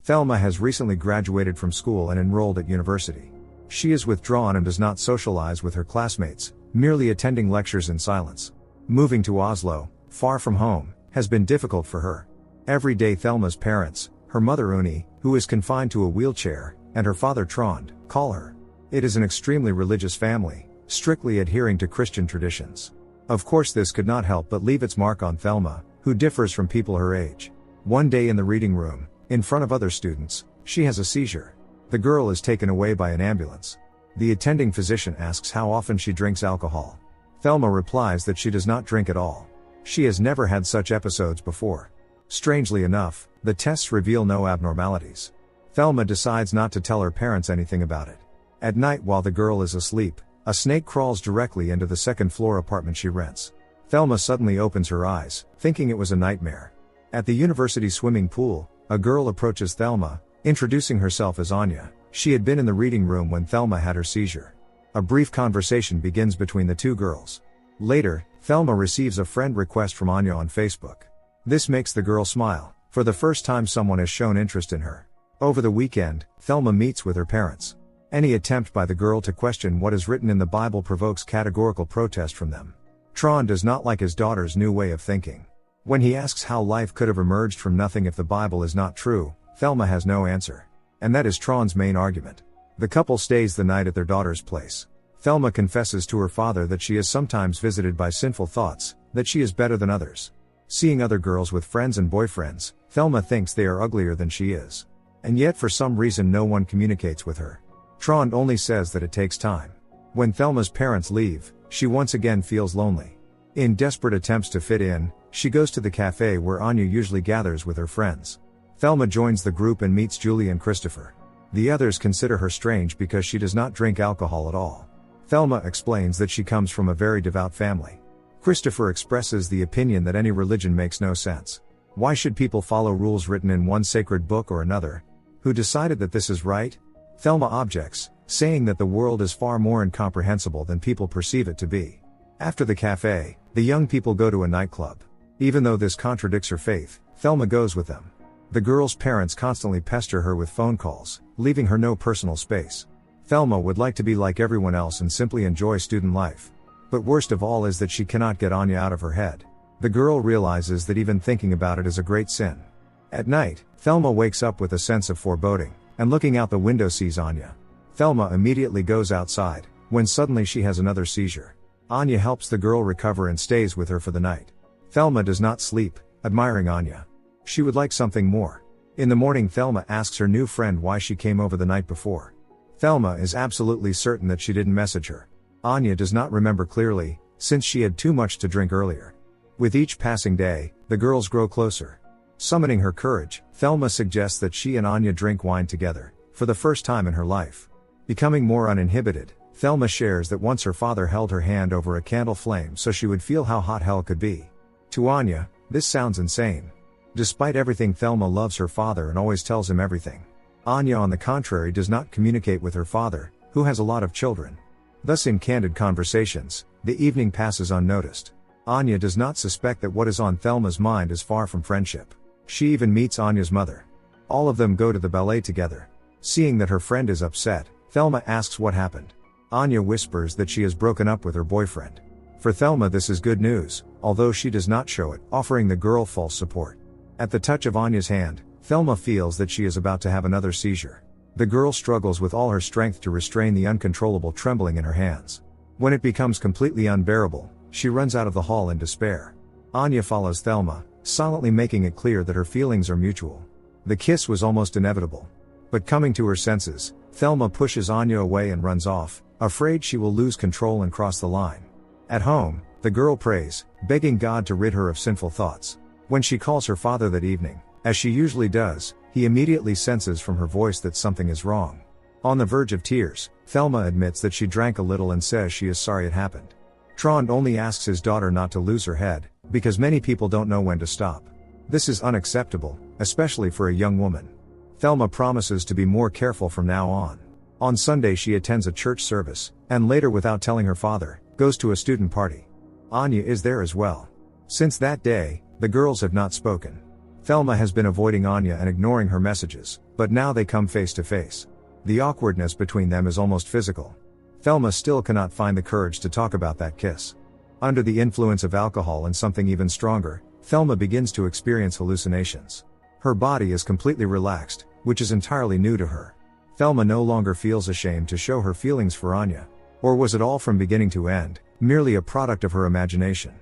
Thelma has recently graduated from school and enrolled at university. She is withdrawn and does not socialize with her classmates, merely attending lectures in silence. Moving to Oslo, far from home, has been difficult for her. Every day Thelma's parents, her mother Uni, who is confined to a wheelchair, and her father Trond, call her. It is an extremely religious family, strictly adhering to Christian traditions. Of course this could not help but leave its mark on Thelma, who differs from people her age. One day in the reading room, in front of other students, she has a seizure. The girl is taken away by an ambulance. The attending physician asks how often she drinks alcohol. Thelma replies that she does not drink at all. She has never had such episodes before. Strangely enough, the tests reveal no abnormalities. Thelma decides not to tell her parents anything about it. At night while the girl is asleep, a snake crawls directly into the second-floor apartment she rents. Thelma suddenly opens her eyes, thinking it was a nightmare. At the university swimming pool, a girl approaches Thelma, introducing herself as Anya. She had been in the reading room when Thelma had her seizure. A brief conversation begins between the two girls. Later, Thelma receives a friend request from Anya on Facebook. This makes the girl smile. For the first time someone has shown interest in her. Over the weekend, Thelma meets with her parents. Any attempt by the girl to question what is written in the Bible provokes categorical protest from them. Trond does not like his daughter's new way of thinking. When he asks how life could have emerged from nothing if the Bible is not true, Thelma has no answer. And that is Trond's main argument. The couple stays the night at their daughter's place. Thelma confesses to her father that she is sometimes visited by sinful thoughts, that she is better than others. Seeing other girls with friends and boyfriends, Thelma thinks they are uglier than she is. And yet for some reason no one communicates with her. Trond only says that it takes time. When Thelma's parents leave, she once again feels lonely. In desperate attempts to fit in, she goes to the cafe where Anya usually gathers with her friends. Thelma joins the group and meets Julie and Christopher. The others consider her strange because she does not drink alcohol at all. Thelma explains that she comes from a very devout family. Christopher expresses the opinion that any religion makes no sense. Why should people follow rules written in one sacred book or another? Who decided that this is right? Thelma objects, saying that the world is far more incomprehensible than people perceive it to be. After the cafe, the young people go to a nightclub. Even though this contradicts her faith, Thelma goes with them. The girl's parents constantly pester her with phone calls, leaving her no personal space. Thelma would like to be like everyone else and simply enjoy student life. But worst of all is that she cannot get Anya out of her head. The girl realizes that even thinking about it is a great sin. At night, Thelma wakes up with a sense of foreboding, and looking out the window sees Anya. Thelma immediately goes outside, when suddenly she has another seizure. Anya helps the girl recover and stays with her for the night. Thelma does not sleep, admiring Anya. She would like something more. In the morning Thelma asks her new friend why she came over the night before. Thelma is absolutely certain that she didn't message her. Anya does not remember clearly, since she had too much to drink earlier. With each passing day, the girls grow closer. Summoning her courage, Thelma suggests that she and Anya drink wine together, for the first time in her life. Becoming more uninhibited, Thelma shares that once her father held her hand over a candle flame so she would feel how hot hell could be. To Anya, this sounds insane. Despite everything, Thelma loves her father and always tells him everything. Anya on the contrary does not communicate with her father, who has a lot of children. Thus in candid conversations, the evening passes unnoticed. Anya does not suspect that what is on Thelma's mind is far from friendship. She even meets Anya's mother. All of them go to the ballet together. Seeing that her friend is upset, Thelma asks what happened. Anya whispers that she has broken up with her boyfriend. For Thelma this is good news, although she does not show it, offering the girl false support. At the touch of Anya's hand, Thelma feels that she is about to have another seizure. The girl struggles with all her strength to restrain the uncontrollable trembling in her hands. When it becomes completely unbearable, she runs out of the hall in despair. Anya follows Thelma, silently making it clear that her feelings are mutual. The kiss was almost inevitable. But coming to her senses, Thelma pushes Anya away and runs off, afraid she will lose control and cross the line. At home, the girl prays, begging God to rid her of sinful thoughts. When she calls her father that evening, as she usually does, he immediately senses from her voice that something is wrong. On the verge of tears, Thelma admits that she drank a little and says she is sorry it happened. Trond only asks his daughter not to lose her head, because many people don't know when to stop. This is unacceptable, especially for a young woman. Thelma promises to be more careful from now on. On Sunday she attends a church service, and later without telling her father, goes to a student party. Anya is there as well. Since that day, the girls have not spoken. Thelma has been avoiding Anya and ignoring her messages, but now they come face to face. The awkwardness between them is almost physical. Thelma still cannot find the courage to talk about that kiss. Under the influence of alcohol and something even stronger, Thelma begins to experience hallucinations. Her body is completely relaxed, which is entirely new to her. Thelma no longer feels ashamed to show her feelings for Anya. Or was it all from beginning to end, merely a product of her imagination?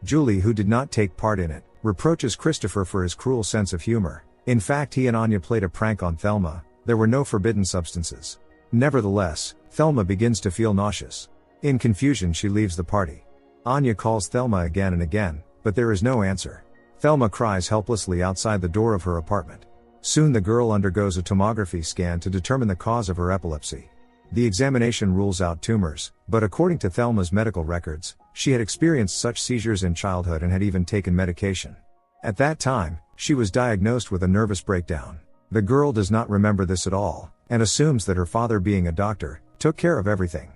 Julie, who did not take part in it, reproaches Christopher for his cruel sense of humor. In fact, he and Anya played a prank on Thelma. There were no forbidden substances. Nevertheless, Thelma begins to feel nauseous. In confusion, she leaves the party. Anya calls Thelma again and again, but there is no answer. Thelma cries helplessly outside the door of her apartment. Soon the girl undergoes a tomography scan to determine the cause of her epilepsy. The examination rules out tumors, but according to Thelma's medical records, she had experienced such seizures in childhood and had even taken medication. At that time, she was diagnosed with a nervous breakdown. The girl does not remember this at all, and assumes that her father, being a doctor, took care of everything.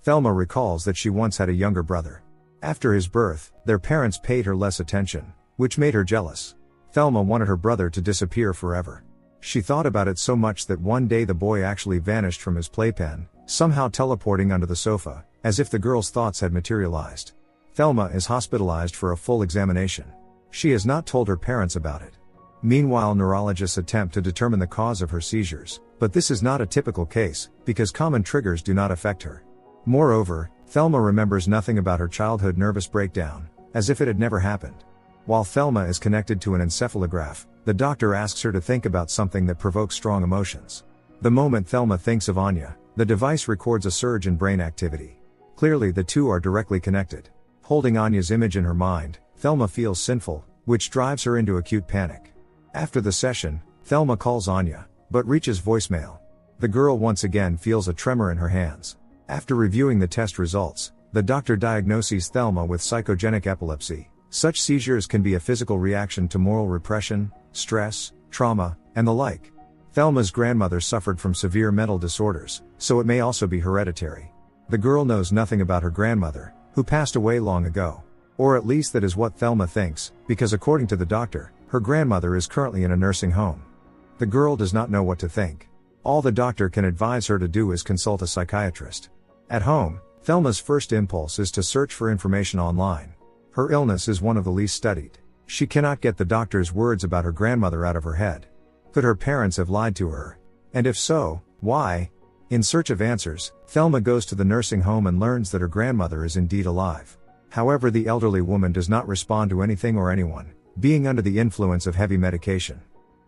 Thelma recalls that she once had a younger brother. After his birth, their parents paid her less attention, which made her jealous. Thelma wanted her brother to disappear forever. She thought about it so much that one day the boy actually vanished from his playpen, somehow teleporting under the sofa, as if the girl's thoughts had materialized. Thelma is hospitalized for a full examination. She has not told her parents about it. Meanwhile, neurologists attempt to determine the cause of her seizures, but this is not a typical case, because common triggers do not affect her. Moreover, Thelma remembers nothing about her childhood nervous breakdown, as if it had never happened. While Thelma is connected to an encephalograph, the doctor asks her to think about something that provokes strong emotions. The moment Thelma thinks of Anya, the device records a surge in brain activity. Clearly, the two are directly connected. Holding Anya's image in her mind, Thelma feels sinful, which drives her into acute panic. After the session, Thelma calls Anya, but reaches voicemail. The girl once again feels a tremor in her hands. After reviewing the test results, the doctor diagnoses Thelma with psychogenic epilepsy. Such seizures can be a physical reaction to moral repression, stress, trauma, and the like. Thelma's grandmother suffered from severe mental disorders, so it may also be hereditary. The girl knows nothing about her grandmother, who passed away long ago. Or at least that is what Thelma thinks, because according to the doctor, her grandmother is currently in a nursing home. The girl does not know what to think. All the doctor can advise her to do is consult a psychiatrist. At home, Thelma's first impulse is to search for information online. Her illness is one of the least studied. She cannot get the doctor's words about her grandmother out of her head. Could her parents have lied to her? And if so, why? In search of answers, Thelma goes to the nursing home and learns that her grandmother is indeed alive. However, the elderly woman does not respond to anything or anyone, being under the influence of heavy medication.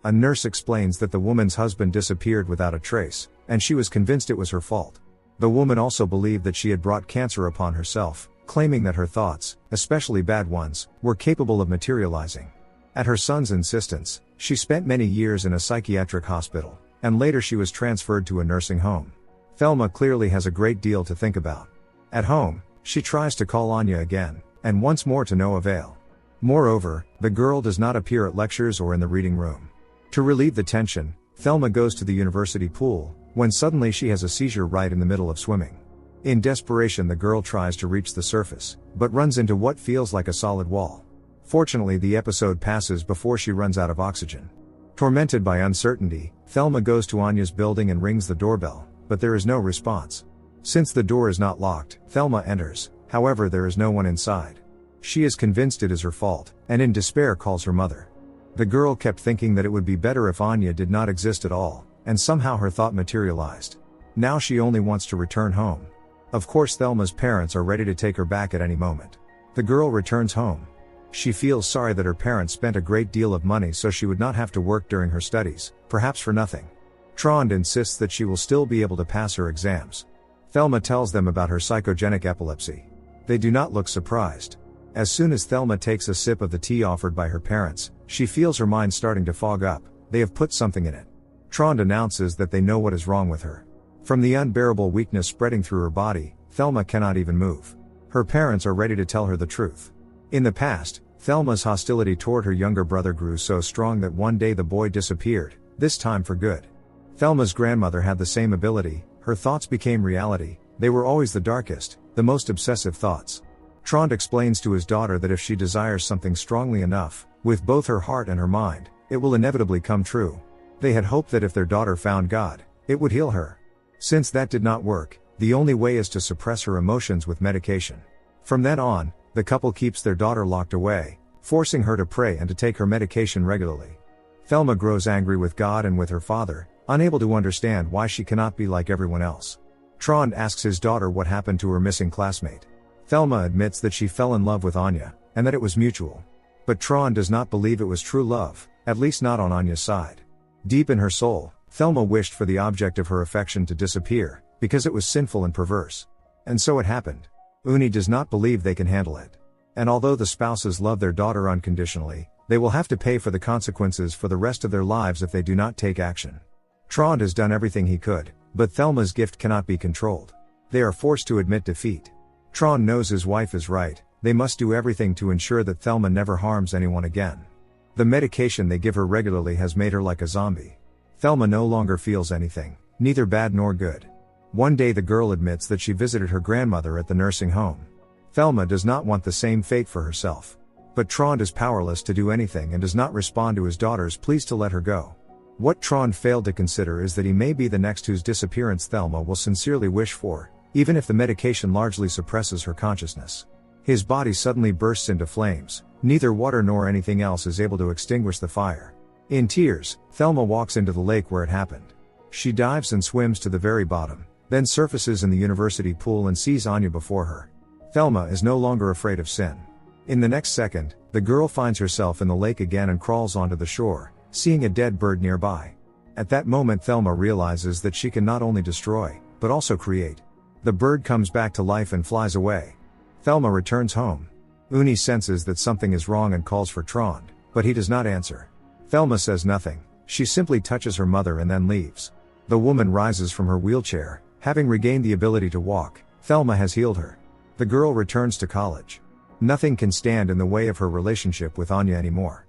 A nurse explains that the woman's husband disappeared without a trace, and she was convinced it was her fault. The woman also believed that she had brought cancer upon herself, claiming that her thoughts, especially bad ones, were capable of materializing. At her son's insistence, she spent many years in a psychiatric hospital, and later she was transferred to a nursing home. Thelma clearly has a great deal to think about. At home, she tries to call Anya again, and once more to no avail. Moreover, the girl does not appear at lectures or in the reading room. To relieve the tension, Thelma goes to the university pool, when suddenly she has a seizure right in the middle of swimming. In desperation, the girl tries to reach the surface, but runs into what feels like a solid wall. Fortunately, the episode passes before she runs out of oxygen. Tormented by uncertainty, Thelma goes to Anya's building and rings the doorbell, but there is no response. Since the door is not locked, Thelma enters, however there is no one inside. She is convinced it is her fault, and in despair calls her mother. The girl kept thinking that it would be better if Anya did not exist at all, and somehow her thought materialized. Now she only wants to return home. Of course, Thelma's parents are ready to take her back at any moment. The girl returns home. She feels sorry that her parents spent a great deal of money so she would not have to work during her studies, perhaps for nothing. Trond insists that she will still be able to pass her exams. Thelma tells them about her psychogenic epilepsy. They do not look surprised. As soon as Thelma takes a sip of the tea offered by her parents, she feels her mind starting to fog up. They have put something in it. Trond announces that they know what is wrong with her. From the unbearable weakness spreading through her body, Thelma cannot even move. Her parents are ready to tell her the truth. In the past, Thelma's hostility toward her younger brother grew so strong that one day the boy disappeared, this time for good. Thelma's grandmother had the same ability. Her thoughts became reality. They were always the darkest, the most obsessive thoughts. Trond explains to his daughter that if she desires something strongly enough, with both her heart and her mind, It will inevitably come true. They had hoped that if their daughter found God, it would heal her. Since that did not work, the only way is to suppress her emotions with medication. From then on, the couple keeps their daughter locked away, forcing her to pray and to take her medication regularly. Thelma grows angry with God and with her father, unable to understand why she cannot be like everyone else. Trond asks his daughter what happened to her missing classmate. Thelma admits that she fell in love with Anya, and that it was mutual. But Trond does not believe it was true love, at least not on Anya's side. Deep in her soul, Thelma wished for the object of her affection to disappear, because it was sinful and perverse. And so it happened. Uni does not believe they can handle it. And although the spouses love their daughter unconditionally, they will have to pay for the consequences for the rest of their lives if they do not take action. Trond has done everything he could, but Thelma's gift cannot be controlled. They are forced to admit defeat. Trond knows his wife is right, they must do everything to ensure that Thelma never harms anyone again. The medication they give her regularly has made her like a zombie. Thelma no longer feels anything, neither bad nor good. One day the girl admits that she visited her grandmother at the nursing home. Thelma does not want the same fate for herself. But Trond is powerless to do anything and does not respond to his daughter's pleas to let her go. What Trond failed to consider is that he may be the next whose disappearance Thelma will sincerely wish for, even if the medication largely suppresses her consciousness. His body suddenly bursts into flames, neither water nor anything else is able to extinguish the fire. In tears, Thelma walks into the lake where it happened. She dives and swims to the very bottom, then surfaces in the university pool and sees Anya before her. Thelma is no longer afraid of sin. In the next second, the girl finds herself in the lake again and crawls onto the shore, seeing a dead bird nearby. At that moment Thelma realizes that she can not only destroy, but also create. The bird comes back to life and flies away. Thelma returns home. Uni senses that something is wrong and calls for Trond, but he does not answer. Thelma says nothing, she simply touches her mother and then leaves. The woman rises from her wheelchair, having regained the ability to walk. Thelma has healed her. The girl returns to college. Nothing can stand in the way of her relationship with Anya anymore.